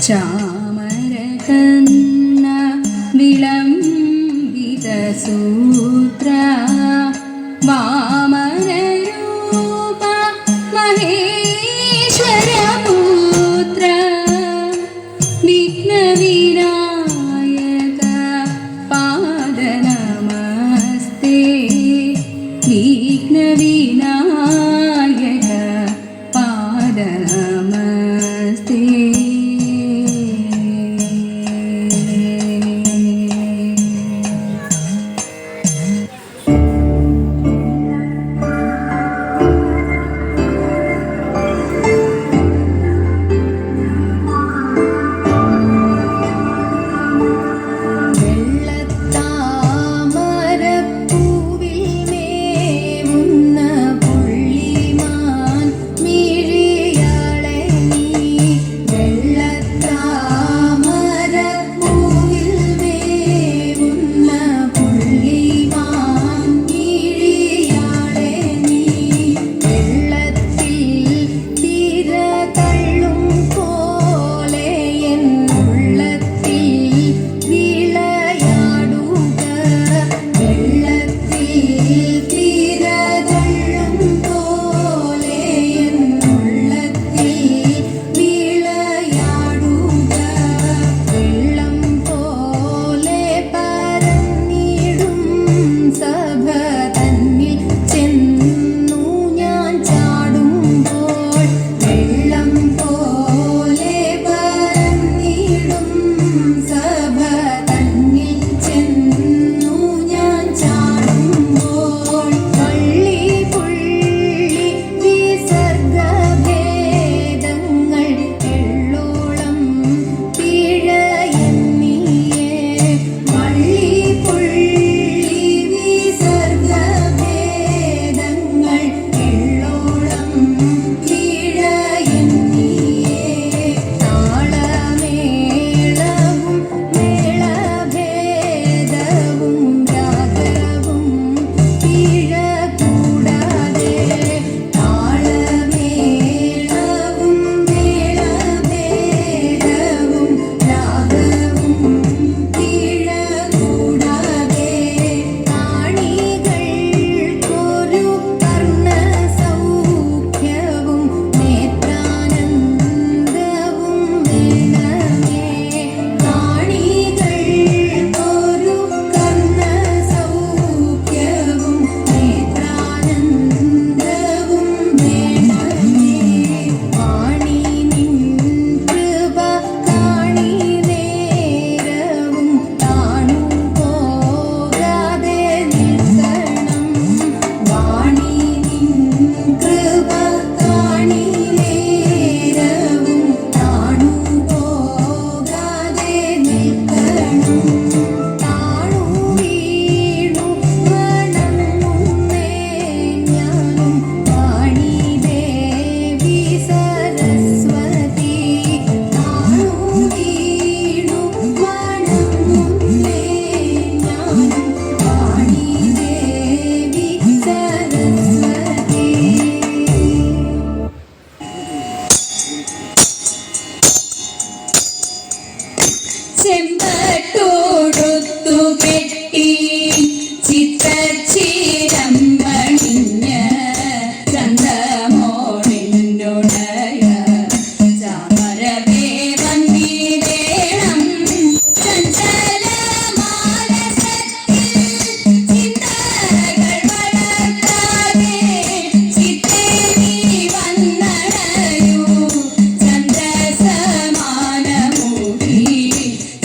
चामरकन्न विलम्बितसूत्र वामनरूप महेश्वरपुत्र विघ्नविनायक पादनमस्ते विघ्नविनायक पादनमस्ते।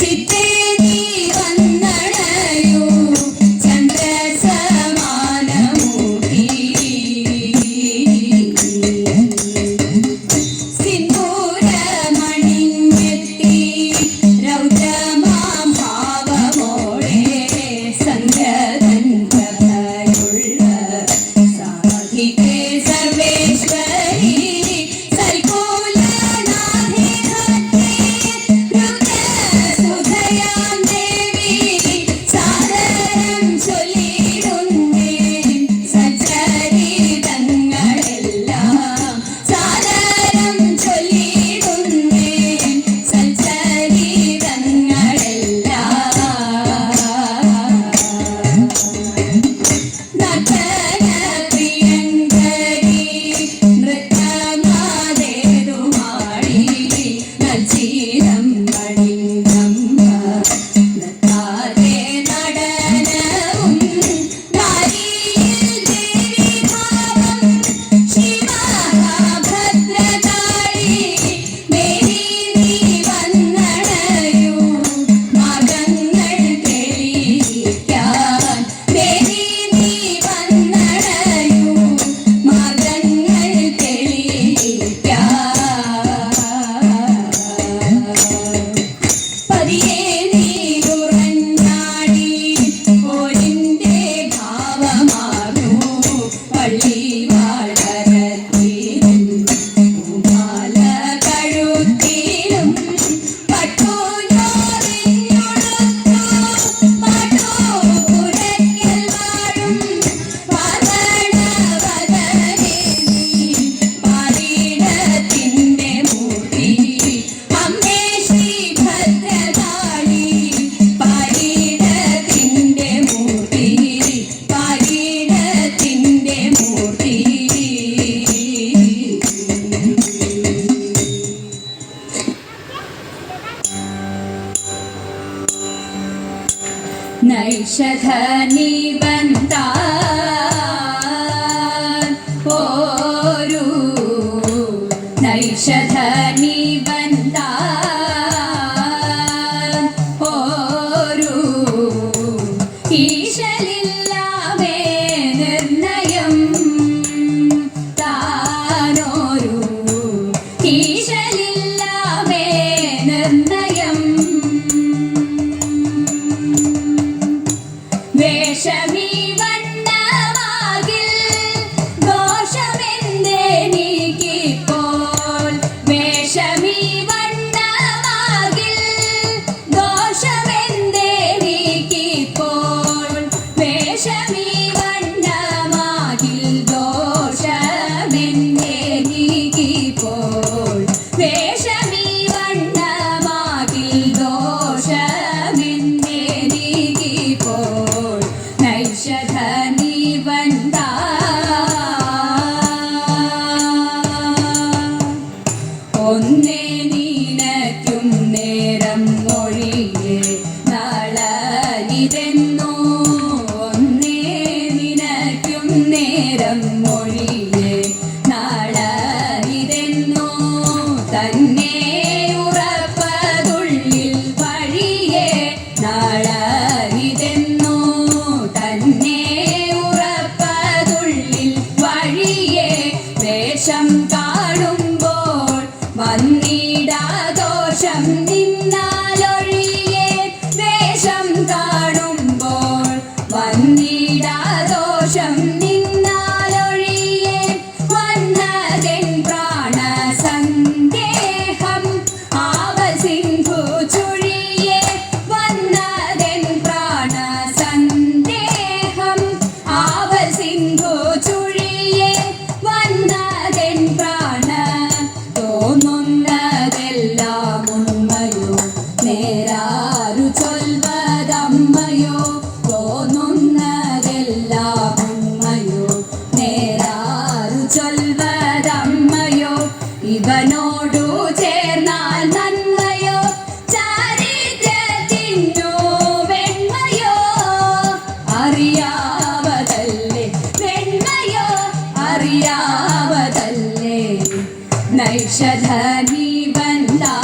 ചിത്തേ നൈഷധനി ബന്ധാൻ ഓരു നൈഷധനി ബന്ധാൻ ഓരു ഈശലില്ലാമേ നിർണയം താനോരു ഈശലില്ലാമേ നിർണയം വേഷമീ വണ്ണമാകിൽ ദോഷമെന്തെനിക്കിപ്പോൾ വേഷമീ വണ്ണമാകിൽ ദോഷമെന്തെനിക്കിപ്പോൾ വേഷമീ വണ്ണമാകിൽ ദോഷമെന്തെനിക്കിപ്പോൾ വേഷമീ വണ്ണമാകിൽ ദോഷമെന്തെനിക്കിപ്പോൾ നൈഷധനി ബന്ധാ ഒന്നേ നീനയ്ക്കും നേരം മൊഴിയെ നളനിതെന്നോ ഒന്നേ നിനയ്ക്കും നേരം മൊഴിയെ നളനിതെന്നോ തന്നെ ഉറപ്പതുള്ളിൽ വഴിയെ നളനിതെന്നോ തന്നെ ഉറപ്പതുള്ളിൽ വഴിയെ വേഷം കാണുമ്പോൾ വന്നിടാദോഷം നിന്നാലൊഴിയെ വേഷം കാണുമ്പോൾ വന്നിടാദോഷം നിന്നാലൊഴിയെ വന്നതെൻ പ്രാണസന്ദേഹം ആവസിന്ധു ചുഴിയെ വന്നതെൻ പ്രാണസന്ദേഹം ആവസിന്ധു ചുഴിയെ വന്നതെൻ പ്രാണ തോന്നുന്നതെല്ലാം ഉണ്മയോ നേരാരു ചൊൽവതമ്മയോ തോന്നുന്നതെല്ലാം ഉണ്മയോ നേരാരു ചൊൽവതമ്മയോ ഇവനോടു ചേർന്നാൽ നന്മയോ ചാരിത്രത്തിനു വെണ്മയോ അറിയാവതല്ലേ വെണ്മയോ അറിയാവതല്ലേ നൈഷധനി ബന്ധാ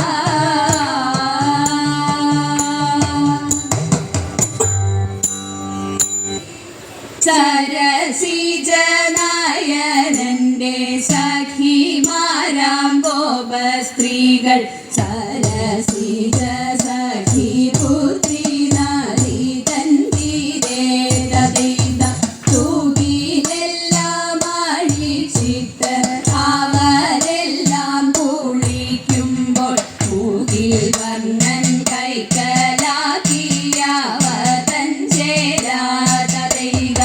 സരസിജനയനന്റെ സഖിമാരാം ഗോപ സ്ത്രീകൾ സരസിജ സഖി പുത്രി നാരീതൻ തീരേത തൂകിലെല്ലാം അഴിച്ചിട്ട് അവരെല്ലാം കുളിക്കുമ്പോൾ തൂകിൽ വർണ്ണൻ കൈക്കലാക്കിയവതൻ ചേരാതൈക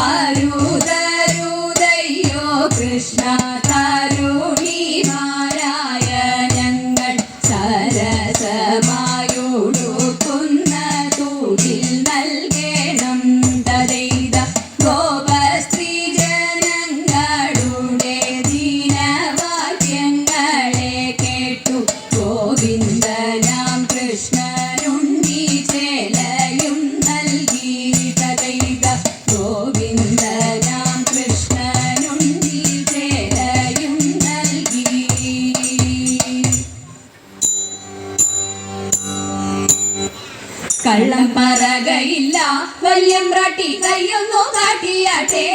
അരുതരുതയ്യോ കൃഷ്ണ തരുണിമാരായ ഞങ്ങൾ സരസമായൊടുക്കുന്ന തൂകിൽ നൽകണം തരൈത ഗോപസ്ത്രീ ജനങ്ങളുടെ ദീനവാക്യങ്ങളെ കേട്ടു ഗോവിന്ദനാം കൃഷ്ണനുണ്ണി ചേലയും നൽകി തരൈത ഗോവിന്ദനാം കൃഷ്ണനുണ്ണി ചേലയും നൽകി കള്ളം പറകയില്ല വല്യമ്പ്രാട്ടി കയ്യൊന്നു കാട്ടിയാട്ടെ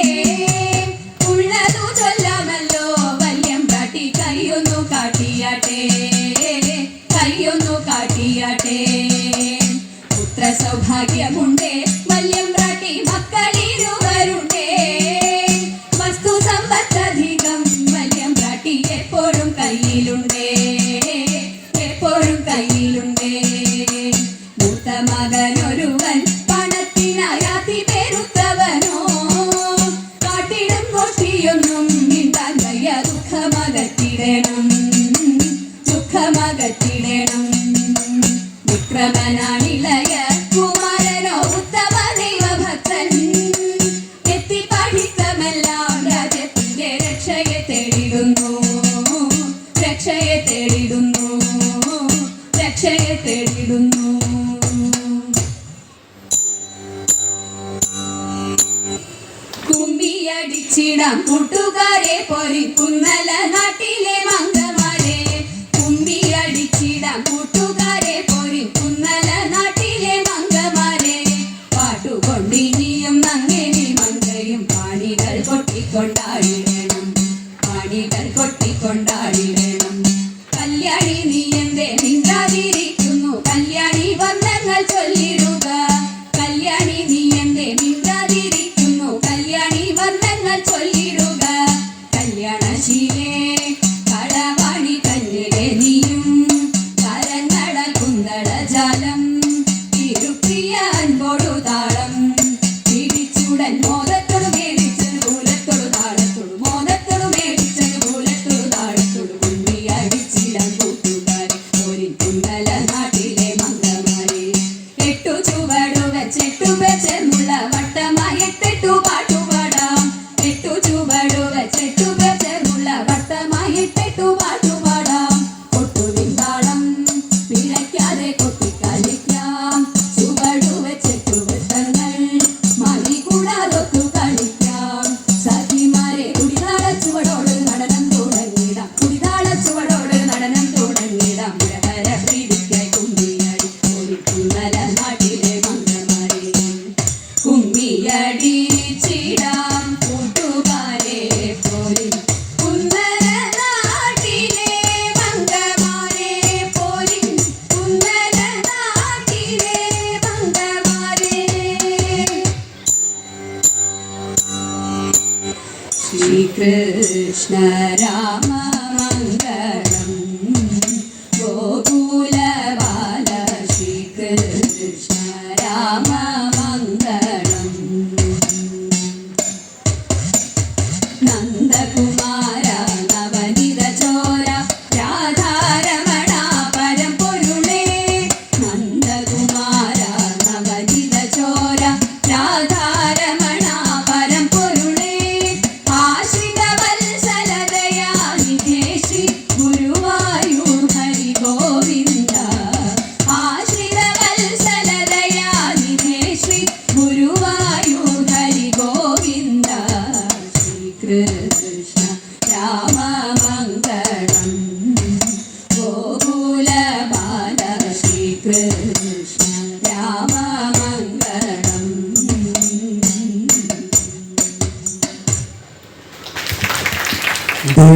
ഉള്ളതു ചൊല്ലാമല്ലോ വല്യമ്പ്രാട്ടി കയ്യൊന്നു കാട്ടിയാട്ടെ കയ്യൊന്നു കാട്ടിയാട്ടെ പുത്ര സൗഭാഗ്യമുണ്ടേ വല്യമ്പ്രാട്ടി മക്കളിരുവരുണ്ടേ വസ്തു സമ്പത്തധികം വല്യമ്പ്രാട്ടി എപ്പോഴും കയ്യിലുണ്ടേ എപ്പോഴും കയ്യിലുണ്ടേ മൂത്ത മകനൊരുവൻ പണത്തിനായാതി പേരുത്തവനോ കാട്ടിടും ഗോഷ്ഠിയൊന്നും മിണ്ടാൻ വയ്യ ദുഃഖമകറ്റിടണം ദുഃഖമകറ്റിടണം വിക്രമനാണിളയ കുമാരനോ ഉത്തമ ദൈവഭക്തൻ എത്തി പഠിത്തമെല്ലാം രാജ്യത്തിന്റെ രക്ഷയെ തേടിടുന്നു രക്ഷയെ തേടിടുന്നു രക്ഷയെ തേടിടുന്നു അടിച്ചിടാം കൂട്ടുകാരെ പൊരിക്കുന്നല നാട്ടിലെ മംഗമാരെ കുമ്മി അടിച്ചിടാം കൂട്ടുകാരെ പൊരിക്കുന്നല നാട്ടിലെ മംഗമാരെ പാട്ടുകൊണ്ടിനിയും നങ്ങേലി മങ്കയും പാണികൾ കൊട്ടിക്കൊണ്ടാടിടണം പാണികൾ കൊട്ടിക്കൊണ്ടാടിടണം കല്യാണി നീ എന്തേ മിണ്ടാതിരിക്കുന്നു കല്യാണി വന്ദങ്ങൾ ചൊല്ലിടുക കല്യാണി നീ എന്തേ മിണ്ടാതിരിക്കുന്നു കല്യാണി വന്ദങ്ങൾ ചൊല്ലിടുക കല്യാണശീലേ കളവാണി കല്ലിലെ നീയും കരങ്ങടൽ കുന്തള ജാലം തിരുപ്രിയ അൻപോടു താളം പിടിച്ചുടൻ മോദത്തോടു മേടിച്ചത് മൂലത്തോടു താളത്തോടു മോദത്തോടു മേടിച്ചത് മൂലത്തോടു താളത്തോടു കുമ്പി അടിച്ചിടാൻ കൂട്ടുകാരെ ഒരു കുന്തല നാട്ടിലെ മംഗമാരെ എട്ടു ചുവടു വെച്ചെട്ടു വെച്ചെന്നുള്ള വട്ടമായി എട്ടെട്ടു പാട്ടുപാടാം എട്ടു ചുവടു വെച്ചെട്ടു വെച്ചെന്നുള്ള വട്ടമായി എട്ടെട്ടു പാട്ടുപാടാം കൊട്ടുവിൻ താളം പിഴയ്ക്കാതെ കൊട്ടിക്കളിക്കാം ചുവടു വെച്ചെട്ടു വൃത്തങ്ങൾ മതി കൂടാതൊത്തു കളിക്കാം സഖിമാരെ കുടിതാള ചുവടോട് നടനം തുടങ്ങിടാം കുടിതാള ചുവടോട് നടനം തുടങ്ങിടാം ഹര പ്രീതിക്കായി കുമ്മിയടി ഒരു കുന്നല നാട്ടിലെ മംഗമാരെ കുമ്മിയടിച്ചിടാം കൂട്ടുകാരെ പോരി കുന്നല നാട്ടിലെ മംഗമാരെ പോരി കുന്നല നാട്ടിലെ മംഗമാരെ ശ്രീകൃഷ്ണ രാമ മംഗളം ഗോകുലബാല ശ്രീകൃഷ്ണ രാമ മംഗളം നന്ദകുമാര നവനിത ചോര രാധാരമണ പരമ്പൊരുളേ നന്ദകുമാര നവനിത ചോര രാധാരമണ പരമ്പൊരുളേ ആശ്രിത വത്സലതയാനിധേ ശ്രീ ഗുരുവായൂർ ഹരി ഗോവിന്ദ ആശ്രിത വത്സലതയാനിധേ ശ്രീ ഗുരുവായൂർ ഹരി ഗോവിന്ദ ശ്രീകൃഷ്ണ